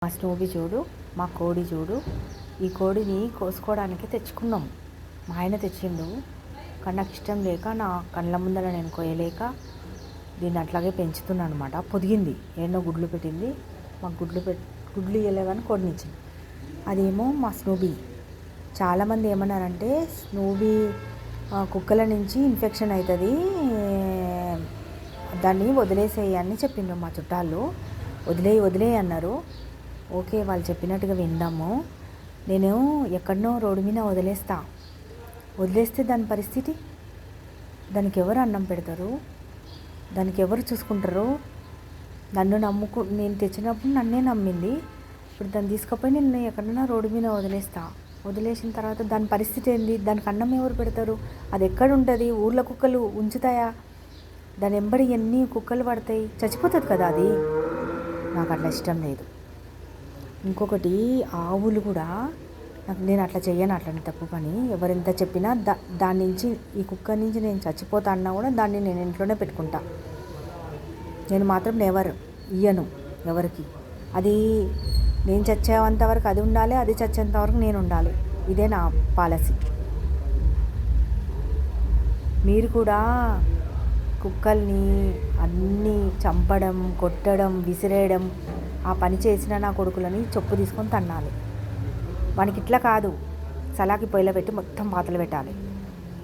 మా స్నూబీ చూడు, మా కోడి చూడు. ఈ కోడిని కోసుకోవడానికి తెచ్చుకున్నాం. మా ఆయన తెచ్చిండు, కానీ నాకు ఇష్టం లేక నా కళ్ళ ముందర నేను కోయలేక దీన్ని అట్లాగే పెంచుతున్నాను అనమాట. పొదిగింది, ఎన్నో గుడ్లు పెట్టింది. మాకు గుడ్లు ఇవ్వలే కానీ కోడినిచ్చింది. అదేమో మా స్నూబీ. చాలామంది ఏమన్నారంటే స్నూబీ కుక్కల నుంచి ఇన్ఫెక్షన్ అవుతుంది, దాన్ని వదిలేసేయి అని చెప్పిండ్రు మా చుట్టాలు. వదిలేయి అన్నారు. ఓకే, వాళ్ళు చెప్పినట్టుగా విందాము. నేను ఎక్కడనో రోడ్డు మీద వదిలేస్తే దాని పరిస్థితి, దానికి ఎవరు అన్నం పెడతారు, దానికి ఎవరు చూసుకుంటారు? నేను తెచ్చినప్పుడు నన్నే నమ్మింది. ఇప్పుడు దాన్ని తీసుకుపోయి నేను ఎక్కడైనా రోడ్డు మీద వదిలేసిన తర్వాత దాని పరిస్థితి ఏంది? దానికి అన్నం ఎవరు పెడతారు? అది ఎక్కడ ఉంటుంది? ఊర్లో కుక్కలు ఉంచుతాయా? దాని వెంబడి ఎన్ని కుక్కలు పడతాయి, చచ్చిపోతుంది కదా అది. నాకు అట్లా ఇష్టం లేదు. ఇంకొకటి, ఆవులు కూడా నేను అట్లా చెయ్యను, అట్లాంటి తప్పు పని. ఎవరెంత చెప్పినా దాని నుంచి, ఈ కుక్క నుంచి నేను చచ్చిపోతా అన్నా కూడా దాన్ని నేను ఇంట్లోనే పెట్టుకుంటా. నేను మాత్రం ఇయ్యను ఎవరికి. అది నేను చచ్చేంత వరకు అది ఉండాలి, అది చచ్చేంత వరకు నేను ఉండాలి. ఇదే నా పాలసీ. మీరు కూడా కుక్కల్ని అన్నీ చంపడం, కొట్టడం, విసిరేయడం, ఆ పని చేసిన నా కొడుకులని చెప్పు తీసుకొని తన్నాలి. వానికి ఇట్లా కాదు, సలాకి పొయ్యిలో పెట్టి మొత్తం పాతలు పెట్టాలి.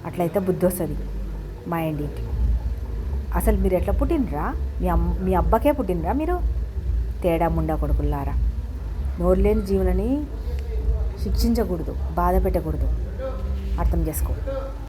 అట్లయితే బుద్ధి వస్తుంది మా ఇంటికి. అసలు మీరు ఎట్లా పుట్టినరా? మీ అబ్బకే పుట్టినరా మీరు? తేడా ముండా కొడుకుల్లారా. నోరు లేని జీవులని శిక్షించకూడదు, బాధ పెట్టకూడదు. అర్థం చేసుకో.